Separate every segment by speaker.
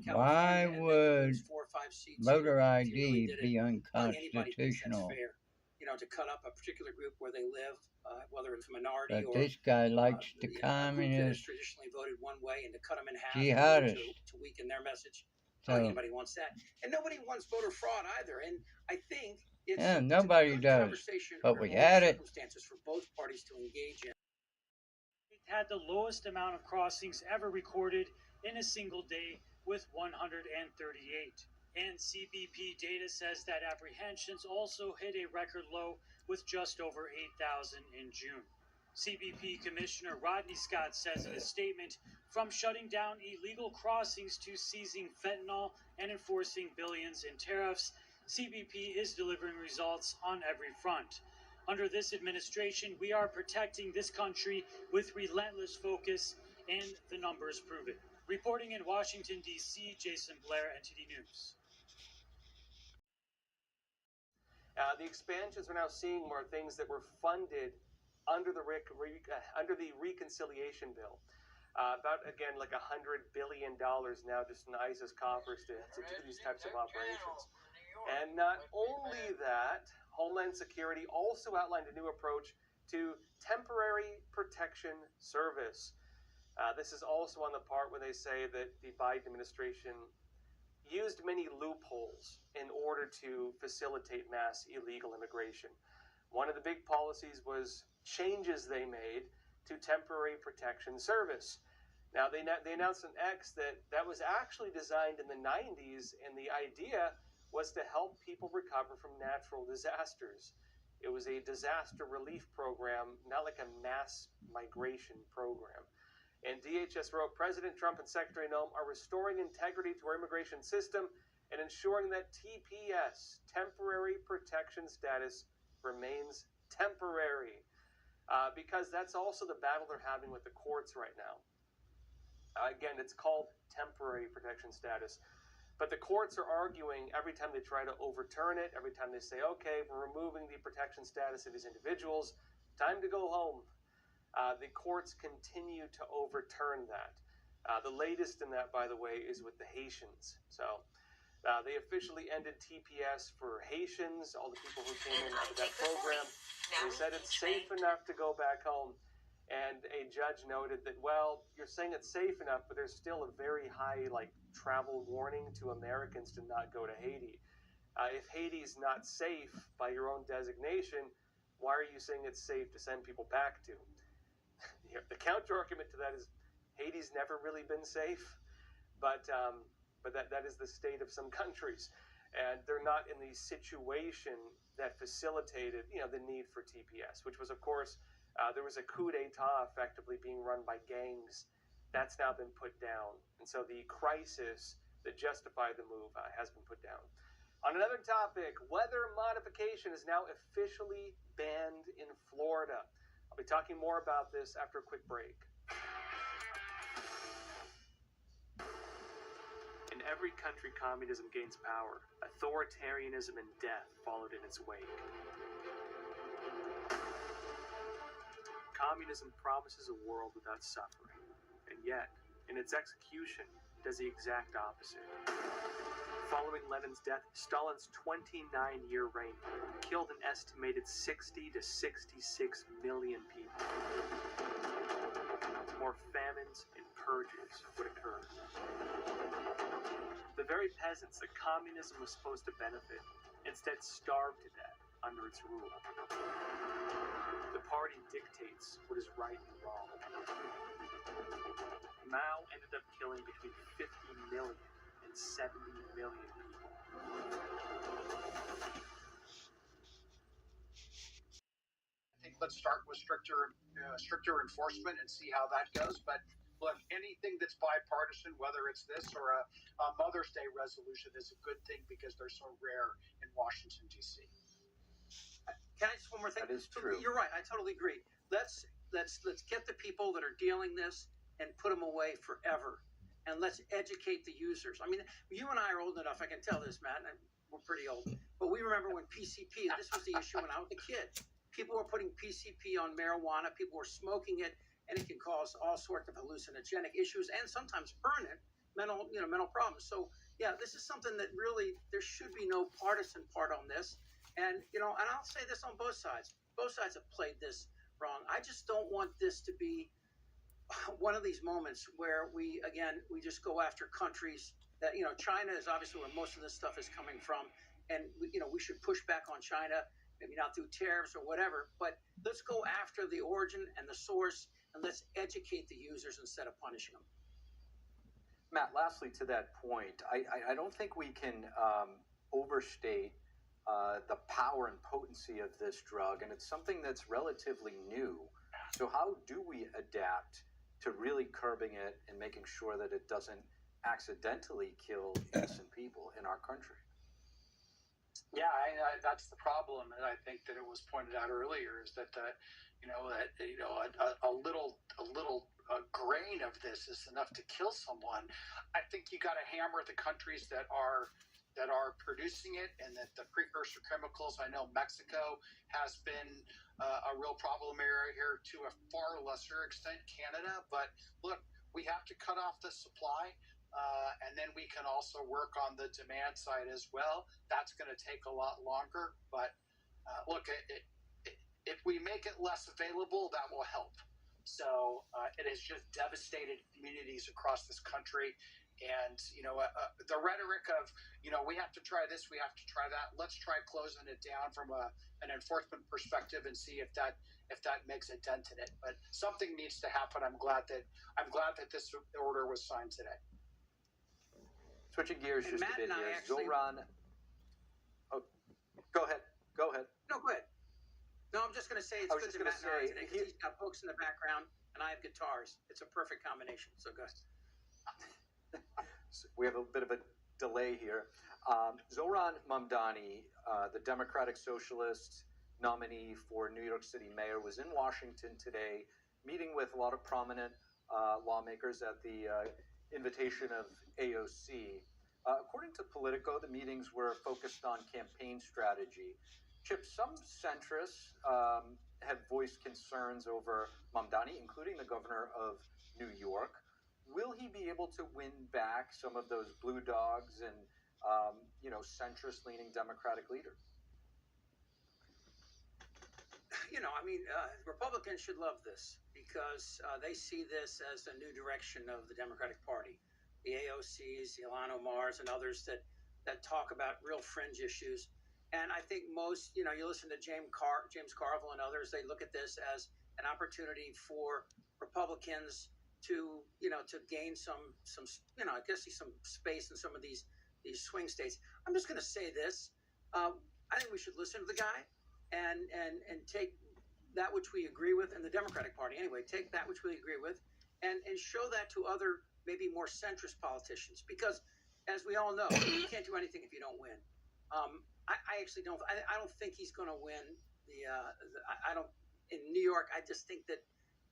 Speaker 1: Why
Speaker 2: California, and then to
Speaker 1: would
Speaker 2: lose 4 or 5 seats
Speaker 1: voter
Speaker 2: if you really
Speaker 1: ID
Speaker 2: did it.
Speaker 1: be
Speaker 2: I don't think anybody thinks that's
Speaker 1: unconstitutional?
Speaker 2: fair. To cut up a particular group where they live, whether it's a minority
Speaker 1: But
Speaker 2: or
Speaker 1: this guy likes the
Speaker 2: a group that has
Speaker 1: communist
Speaker 2: traditionally voted one way, and to cut them in half in order
Speaker 1: jihadists.
Speaker 2: to weaken their message. I don't think
Speaker 1: So,
Speaker 2: anybody wants that, and nobody wants voter fraud either. And I think it's
Speaker 1: yeah,
Speaker 2: a
Speaker 1: nobody
Speaker 2: good
Speaker 1: does.
Speaker 2: conversation
Speaker 1: But
Speaker 2: under
Speaker 1: we
Speaker 2: normal
Speaker 1: had it.
Speaker 2: circumstances for both parties to engage in.
Speaker 3: It had the lowest amount of crossings ever recorded in a single day with 138. And CBP data says that apprehensions also hit a record low with just over 8,000 in June. CBP Commissioner Rodney Scott says in a statement, from shutting down illegal crossings to seizing fentanyl and enforcing billions in tariffs, CBP is delivering results on every front. Under this administration, we are protecting this country with relentless focus, and the numbers prove it. Reporting in Washington, D.C., Jason Blair, NTD News.
Speaker 4: The expansions we're now seeing are things that were funded under the reconciliation bill. About, again, like $100 billion now just in ISIS coffers to do these types of operations. And not only that, Homeland Security also outlined a new approach to temporary protection service. This is also on the part where they say that the Biden administration used many loopholes in order to facilitate mass illegal immigration. One of the big policies was changes they made to temporary protection service. Now, they announced on X that was actually designed in the 90s, and the idea was to help people recover from natural disasters. It was a disaster relief program, not like a mass migration program. And DHS wrote, President Trump and Secretary Noem are restoring integrity to our immigration system and ensuring that TPS, temporary protection status, remains temporary. Because that's also the battle they're having with the courts right now. Again, it's called temporary protection status. But the courts are arguing every time they try to overturn it, every time they say, okay, we're removing the protection status of these individuals, time to go home. The courts continue to overturn that. The latest in that, by the way, is with the Haitians. So they officially ended TPS for Haitians, all the people who came in under that program. They said it's safe enough to go back home. And a judge noted that, well, you're saying it's safe enough, but there's still a very high travel warning to Americans to not go to Haiti. If Haiti's not safe by your own designation, why are you saying it's safe to send people back to? The counter argument to that is Haiti's never really been safe, but that is the state of some countries, and they're not in the situation that facilitated the need for TPS, which was, of course, there was a coup d'etat effectively being run by gangs. That's now been put down, and so the crisis that justified the move has been put down. On another topic, weather modification is now officially banned in Florida. I'll be talking more about this after a quick break. In every country communism gains power, authoritarianism and death followed in its wake. Communism promises a world without suffering, and yet, in its execution, does the exact opposite. Following Lenin's death, Stalin's 29-year reign killed an estimated 60 to 66 million people. More famines and purges would occur. The very peasants that communism was supposed to benefit instead starved to death under its rule. The party dictates what is right and wrong. Mao ended up killing between 50 million and 70 million people.
Speaker 5: I think let's start with stricter enforcement and see how that goes. But look, anything that's bipartisan, whether it's this or a Mother's Day resolution, is a good thing because they're so rare in Washington, D.C.
Speaker 2: Can I just one more thing?
Speaker 4: That is true.
Speaker 2: You're right. I totally agree. Let's get the people that are dealing this and put them away forever, and let's educate the users. I mean, you and I are old enough. I can tell this, Matt. And we're pretty old, but we remember when PCP. This was the issue when I was a kid. People were putting PCP on marijuana. People were smoking it, and it can cause all sorts of hallucinogenic issues and sometimes permanent mental problems. So yeah, this is something that really there should be no partisan part on this. And and I'll say this on both sides. Both sides have played this wrong. I just don't want this to be one of these moments where we just go after countries that China is obviously where most of this stuff is coming from, and we should push back on China, maybe not through tariffs or whatever, but let's go after the origin and the source, and let's educate the users instead of punishing them.
Speaker 1: Matt, lastly to that point, I don't think we can overstate the power and potency of this drug, and it's something that's relatively new. So how do we adapt to really curbing it and making sure that it doesn't accidentally kill innocent people in our country?
Speaker 5: Yeah, that's the problem, and I think that it was pointed out earlier is that a little grain of this is enough to kill someone. I think you got to hammer the countries that are producing it, and that the precursor chemicals. I know Mexico has been a real problem area here, to a far lesser extent Canada. But look, we have to cut off the supply. And then we can also work on the demand side as well. That's going to take a lot longer. But look, if we make it less available, that will help. So it has just devastated communities across this country. And, the rhetoric of, we have to try this, we have to try that. Let's try closing it down from an enforcement perspective and see if that makes a dent in it. But something needs to happen. I'm glad that this order was signed today.
Speaker 1: Switching gears
Speaker 2: And
Speaker 1: just
Speaker 2: Matt
Speaker 1: a bit
Speaker 2: and I
Speaker 1: here.
Speaker 2: actually-
Speaker 1: Zoran. Oh, go ahead.
Speaker 2: No, go ahead. No, I'm just going to say it's
Speaker 1: I was
Speaker 2: good
Speaker 1: just
Speaker 2: that
Speaker 1: gonna
Speaker 2: Matt and I are
Speaker 1: say,
Speaker 2: today, because he's got books in the background and I have guitars. It's a perfect combination. So go ahead.
Speaker 1: We have a bit of a delay here. Zoran Mamdani, the Democratic Socialist nominee for New York City mayor, was in Washington today, meeting with a lot of prominent lawmakers at the invitation of AOC. According to Politico, the meetings were focused on campaign strategy. Chip, some centrists have voiced concerns over Mamdani, including the governor of New York. Will he be able to win back some of those blue dogs and, centrist-leaning Democratic leaders?
Speaker 2: Republicans should love this because they see this as the new direction of the Democratic Party. The AOCs, the Ilhan Omars, and others that talk about real fringe issues. And I think most, you listen to James Carville and others, they look at this as an opportunity for Republicans to gain some space in some of these swing states. I'm just going to say this. I think we should listen to the guy and take that which we agree with, in the Democratic Party anyway, take that which we agree with and show that to other maybe more centrist politicians, because as we all know, you can't do anything if you don't win. I actually don't. I don't think he's going to win I don't in New York. I just think that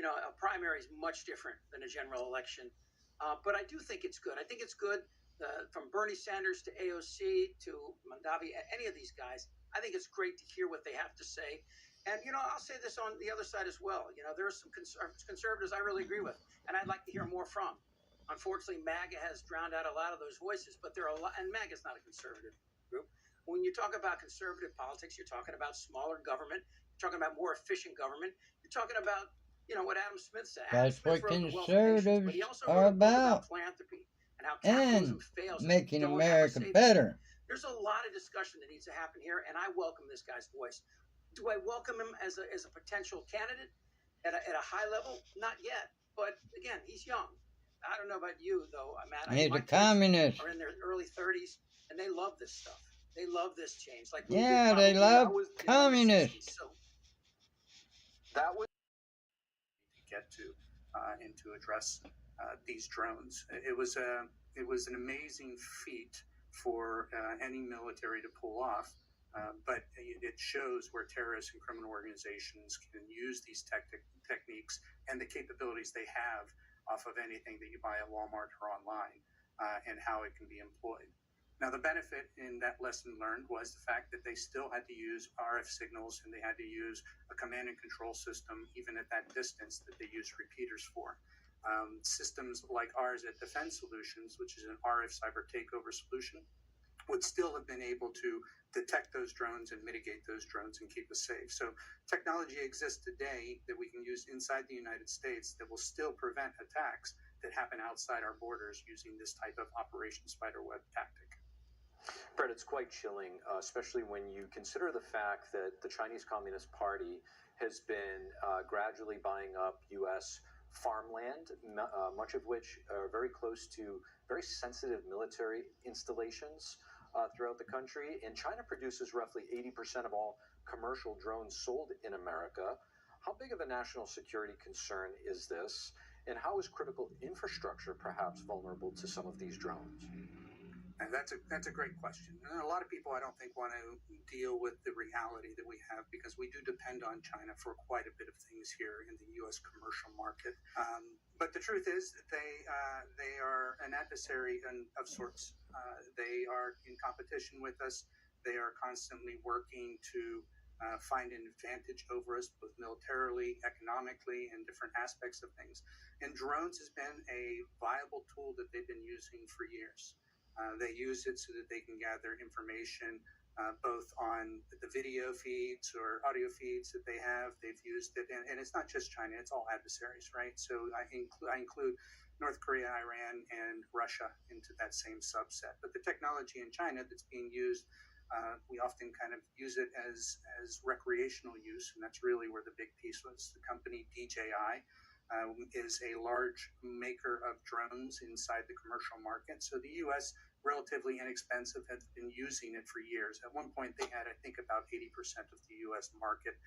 Speaker 2: a primary is much different than a general election. But I do think it's good. I think it's good from Bernie Sanders to AOC to Mamdani, any of these guys. I think it's great to hear what they have to say. And, I'll say this on the other side as well. There are some conservatives I really agree with, and I'd like to hear more from. Unfortunately, MAGA has drowned out a lot of those voices, but there are a lot, and MAGA is not a conservative group. When you talk about conservative politics, you're talking about smaller government, you're talking about more efficient government, you're talking about, what Adam Smith said.
Speaker 6: That's what conservatives are about.
Speaker 2: Philanthropy and how capitalism fails.
Speaker 6: Making America better.
Speaker 2: There's a lot of discussion that needs to happen here, and I welcome this guy's voice. Do I welcome him as a potential candidate at a high level? Not yet. But again, he's young. I don't know about you, though, Matt.
Speaker 6: He's a communist.
Speaker 2: Are in their early 30s, and they love this stuff. They love this change. Like
Speaker 6: yeah, they love communists.
Speaker 2: So
Speaker 1: that was
Speaker 7: to get to and to address these drones. It was an amazing feat for any military to pull off. But it shows where terrorists and criminal organizations can use these techniques and the capabilities they have off of anything that you buy at Walmart or online, and how it can be employed. Now, the benefit in that lesson learned was the fact that they still had to use RF signals, and they had to use a command and control system, even at that distance that they use repeaters for. Systems like ours at Defense Solutions, which is an RF cyber takeover solution, would still have been able to detect those drones and mitigate those drones and keep us safe. So technology exists today that we can use inside the United States that will still prevent attacks that happen outside our borders using this type of Operation Spiderweb tactic.
Speaker 1: Brett, it's quite chilling, especially when you consider the fact that the Chinese Communist Party has been gradually buying up U.S. farmland, much of which are very close to very sensitive military installations throughout the country. And China produces roughly 80% of all commercial drones sold in America. How big of a national security concern is this? And how is critical infrastructure perhaps vulnerable to some of these drones?
Speaker 7: And that's a great question. And a lot of people, I don't think, want to deal with the reality that we have because we do depend on China for quite a bit of things here in the U.S. commercial market. But the truth is that they are an adversary of sorts. They are in competition with us. They are constantly working to find an advantage over us, both militarily, economically, and different aspects of things. And drones has been a viable tool that they've been using for years. They use it so that they can gather information both on the video feeds or audio feeds that they have. They've used it, and it's not just China; it's all adversaries, right? So I include North Korea, Iran, and Russia into that same subset. But the technology in China that's being used, we often kind of use it as recreational use, and that's really where the big piece was. The company DJI is a large maker of drones inside the commercial market. So the U.S., relatively inexpensive, has been using it for years. At one point, they had, I think, about 80% of the U.S. market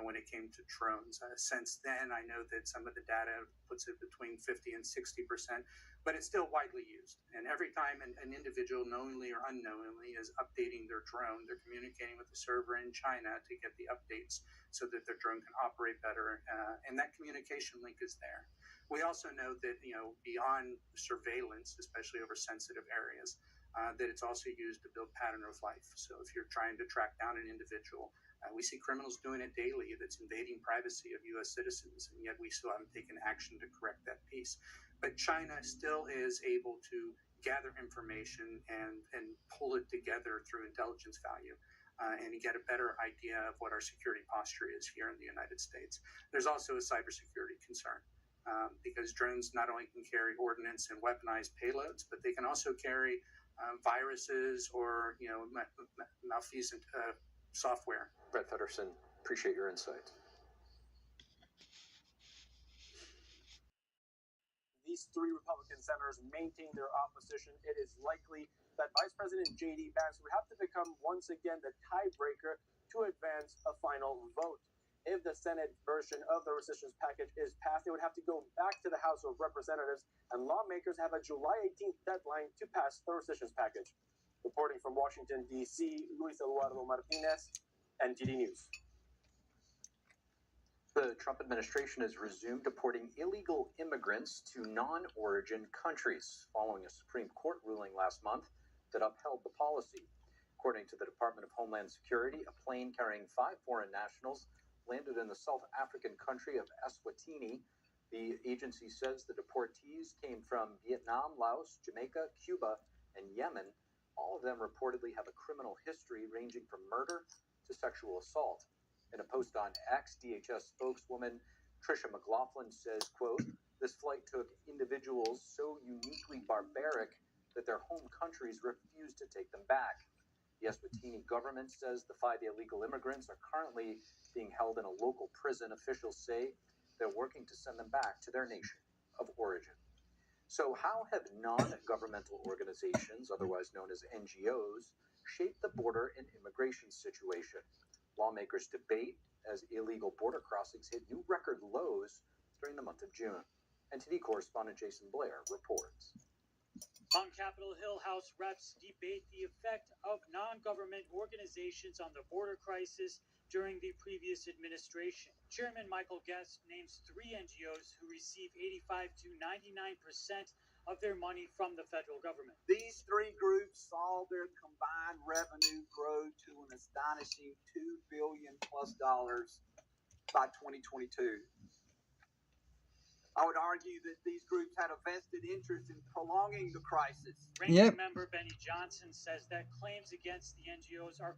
Speaker 7: when it came to drones. Since then, I know that some of the data puts it between 50 and 60%, but it's still widely used. And every time an individual, knowingly or unknowingly, is updating their drone, they're communicating with the server in China to get the updates so that their drone can operate better. And that communication link is there. We also know that, beyond surveillance, especially over sensitive areas, that it's also used to build pattern of life. So if you're trying to track down an individual, we see criminals doing it daily that's invading privacy of U.S. citizens, and yet we still haven't taken action to correct that piece. But China still is able to gather information and pull it together through intelligence value. And get a better idea of what our security posture is here in the United States. There's also a cybersecurity concern. Because drones not only can carry ordnance and weaponized payloads, but they can also carry viruses or malfeasant software.
Speaker 1: Brett Feddersen, appreciate your insight.
Speaker 8: These three Republican senators maintain their opposition. It is likely that Vice President J.D. Vance would have to become once again the tiebreaker to advance a final vote. If the Senate version of the resistance package is passed, it would have to go back to the House of Representatives, and lawmakers have a July 18th deadline to pass the resistance package. Reporting from Washington, D.C., Luis Eduardo Martinez, NTD News.
Speaker 1: The Trump administration has resumed deporting illegal immigrants to non-origin countries following a Supreme Court ruling last month that upheld the policy. According to the Department of Homeland Security, a plane carrying 5 foreign nationals landed in the South African country of Eswatini. The agency says the deportees came from Vietnam, Laos, Jamaica, Cuba, and Yemen. All of them reportedly have a criminal history ranging from murder to sexual assault. In a post on X, DHS spokeswoman Tricia McLaughlin says, quote, "This flight took individuals so uniquely barbaric that their home countries refused to take them back." The Eswatini government says the 5 illegal immigrants are currently being held in a local prison. Officials say they're working to send them back to their nation of origin. So how have non-governmental organizations, otherwise known as NGOs, shaped the border and immigration situation? Lawmakers debate as illegal border crossings hit new record lows during the month of June. NTD correspondent Jason Blair reports.
Speaker 3: On Capitol Hill, House reps debate the effect of non-government organizations on the border crisis during the previous administration. Chairman Michael Guest names 3 NGOs who receive 85 to 99% of their money from the federal government.
Speaker 9: These 3 groups saw their combined revenue grow to an astonishing $2 billion plus by 2022. I would argue that these groups had a vested interest in prolonging the crisis.
Speaker 3: Ranking member Benny Johnson says that claims against the NGOs are